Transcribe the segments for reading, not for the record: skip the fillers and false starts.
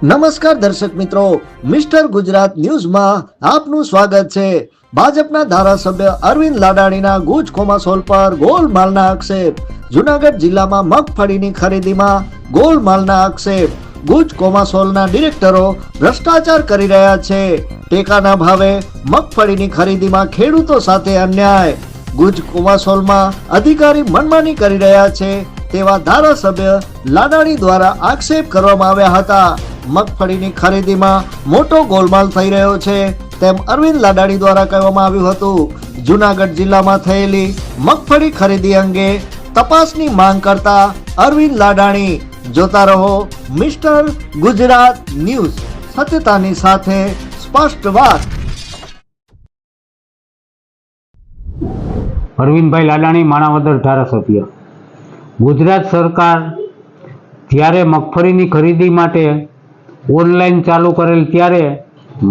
નમસ્કાર દર્શક મિત્રો, મિસ્ટર ગુજરાત ન્યૂઝમાં આપનું સ્વાગત છે। ભાજપના ધારાસભ્ય અરવિંદ લાડાણીના ગુજ કોમાસોલ પર ગોલમાલના આક્ષેપ। જૂનાગઢ જિલ્લામાં મગફળીની ખરીદીમાં ગોલમાલના આક્ષેપ। ગુજ કોમાસોલના ડિરેક્ટરો ભ્રષ્ટાચાર કરી રહ્યા છે। ટેકાના ભાવે મગફળીની ખરીદીમાં ખેડૂતો સાથે અન્યાય। ગુજ કોમાસોલમાં અધિકારી મનમાની કરી રહ્યા છે તેવા ધારાસભ્ય લાડાણી દ્વારા આક્ષેપ કરવામાં આવ્યા હતા। મગફળીની ખરીદીમાં મોટો ગોલમાલ થઈ રહ્યો છે તેમ અરવિંદ લાડાણી દ્વારા કહેવામાં આવ્યું હતું। જૂનાગઢ જિલ્લામાં થયેલી મગફળી ખરીદી અંગે તપાસની માંગ કરતા અરવિંદ લાડાણી। જોતા રહો મિસ્ટર ગુજરાત ન્યૂઝ, સત્યતાની સાથે સ્પષ્ટ વાત। અરવિંદભાઈ લાડાણી, માણાવદર ધારાસભ્ય। ગુજરાત સરકાર જ્યારે મગફળીની ખરીદી માટે ઓનલાઈન ચાલુ કરેલ ત્યારે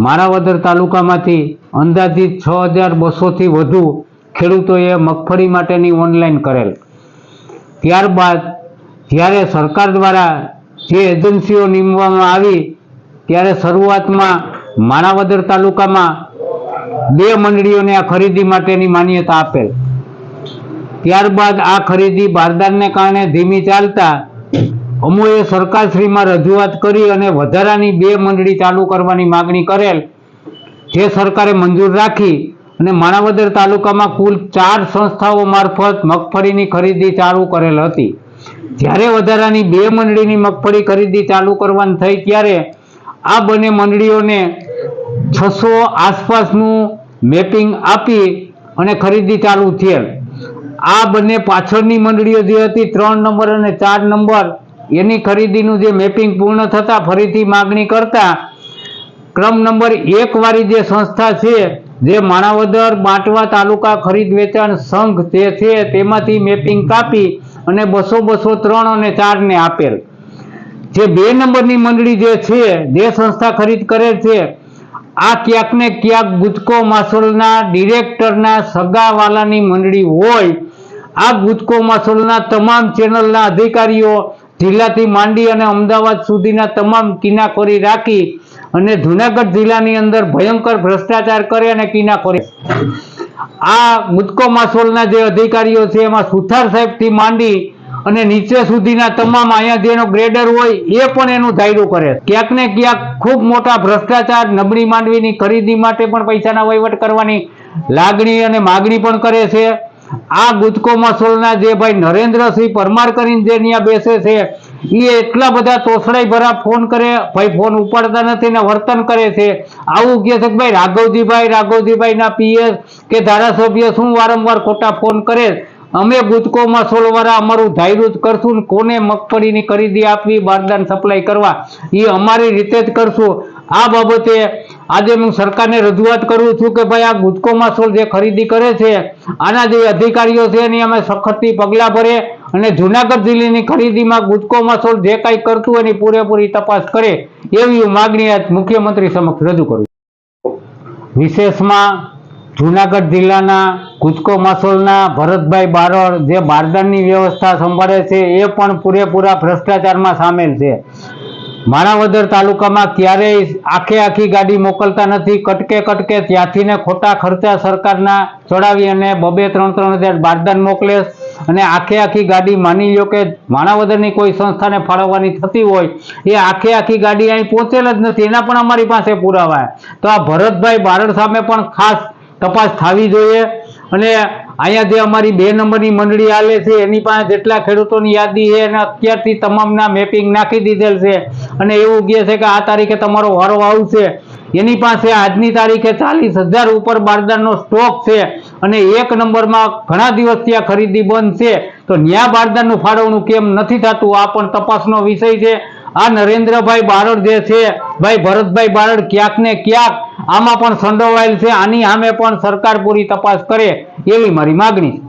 માણાવદર તાલુકામાંથી અંદાજિત 6200થી વધુ ખેડૂતોએ મગફળી માટેની ઓનલાઈન કરેલ। ત્યારબાદ જ્યારે સરકાર દ્વારા જે એજન્સીઓ નીમવામાં આવી ત્યારે શરૂઆતમાં માણાવદર તાલુકામાં 2 મંડળીઓને આ ખરીદી માટેની માન્યતા આપેલ। ત્યારબાદ આ ખરીદી બારદાનને કારણે ધીમી ચાલતા અમોએ સરકારશ્રીમાં રજૂઆત કરી અને વધારાની 2 મંડળી ચાલુ કરવાની માગણી કરેલ, જે સરકારે મંજૂર રાખી અને માણાવદર તાલુકામાં કુલ 4 સંસ્થાઓ મારફત મગફળીની ખરીદી ચાલુ કરેલ હતી। જ્યારે વધારાની 2 મંડળીની મગફળી ખરીદી ચાલુ કરવાની થઈ ત્યારે આ બંને મંડળીઓને 600 આસપાસનું મેપિંગ આપી અને ખરીદી ચાલુ થયેલ। આ બંને પાછળની મંડળીઓ જે હતી 3 નંબર અને 4 નંબર એની ખરીદીનું જે મેપિંગ પૂર્ણ થતા ફરીથી માગણી કરતા ક્રમ નંબર 1 વાળી જે સંસ્થા છે, જે માણાવદર બાંટવા તાલુકા ખરીદ વેચાણ સંઘ જે છે તેમાંથી મેપિંગ કાપી અને 200, 3 અને 4 ને આપેલ। જે 2 નંબરની મંડળી જે છે, જે સંસ્થા ખરીદ કરે છે, આ ક્યાંક ને ક્યાંક ગુજકો માસોલના ડિરેક્ટરના સગાવાલાની મંડળી હોય। આ ગુજકો માસોલના તમામ ચેનલના અધિકારીઓ જિલ્લાથી માંડી અને અમદાવાદ સુધીના તમામ કિનાખોરી રાખી અને જૂનાગઢ જિલ્લાની અંદર ભયંકર ભ્રષ્ટાચાર કરે અને કિનાખોરી। આ ગુજકો માસોલના જે અધિકારીઓ છે એમાં સુથાર સાહેબથી માંડી અને નીચે સુધીના તમામ અહીંયા જેનો ગ્રેડર હોય એ પણ એનું ધાર્યું કરે। ક્યાંક ને ક્યાંક ખૂબ મોટા ભ્રષ્ટાચાર, નબળી માંડવીની ખરીદી માટે પણ પૈસાના વહીવટ કરવાની લાગણી અને માગણી પણ કરે છે। આ ગુજકો માસોલના જે ભાઈ નરેન્દ્રસિંહ પરમાર કરીને જે ત્યાં બેસે છે એ એટલા બધા તોસડાઈ ભરા ફોન કરે, ભાઈ ફોન ઉપાડતા નથી ને વર્તન કરે છે। આવું કહે છે કે ભાઈ રાઘવજીભાઈના પીએસ કે ધારાસભ્ય શું વારંવાર ખોટા ફોન કરે, અમે ગુજકો માસોલ વાળા અમારું ધાર્યું જ કરશું, કોને મગફળીની ખરીદી આપવી, બારદાન સપ્લાય કરવા એ અમારી રીતે જ કરશું। આ બાબતે આજે હું સરકારને રજૂઆત કરું છું કે ભાઈ આ ગુજકો માસોલ જે ખરીદી કરે છે આના જે અધિકારીઓ છે એની અમે સખતથી પગલાં ભરે અને જૂનાગઢ જિલ્લાની ખરીદીમાં ગુજકો માસોલ જે કાંઈ કરતું એની પૂરેપૂરી તપાસ કરે એવી માગણી આજ મુખ્યમંત્રી સમક્ષ રજૂ કરું। વિશેષમાં જૂનાગઢ જિલ્લાના ગુજકો માસોલના ભરતભાઈ બારડ જે બારદાનની વ્યવસ્થા સંભાળે છે એ પણ પૂરેપૂરા ભ્રષ્ટાચારમાં સામેલ છે। માણાવદર તાલુકામાં ક્યારેય આખી ગાડી મોકલતા નથી, કટકે ત્યાંથી ને ખોટા ખર્ચા સરકારના ચડાવી અને 2-3 હજાર બારદાન મોકલે અને આખી ગાડી માની લો કે માણાવદરની કોઈ સંસ્થાને ફાળવવાની થતી હોય એ આખી ગાડી અહીં પહોંચેલ જ નથી, એના પણ અમારી પાસે પુરાવા। તો આ ભરતભાઈ બારડ સામે પણ ખાસ તપાસ થવી જોઈએ અને અહીંયા જે અમારી 2 નંબરની મંડળી હાલે છે એની પાસે જેટલા ખેડૂતોની યાદી છે અને અત્યારથી તમામના મેપિંગ નાખી દીધેલ છે અને એવું કહે છે કે આ તારીખે તમારો વારો આવશે। એની પાસે આજની તારીખે 40,000 ઉપર બારદાનનો સ્ટોક છે અને 1 નંબરમાં ઘણા દિવસથી આ ખરીદી બંધ છે, તો ન્યા બારદાનનું ફાળવણું કેમ નથી થતું આ પણ તપાસનો વિષય છે। આ નરેન્દ્રભાઈ બારડ જે છે, ભાઈ ભરતભાઈ બારડ ક્યાંક ને ક્યાંક આમાં પણ સંડોવાયેલ છે, આની સામે પણ સરકાર પૂરી તપાસ કરે એવી મારી માગણી છે।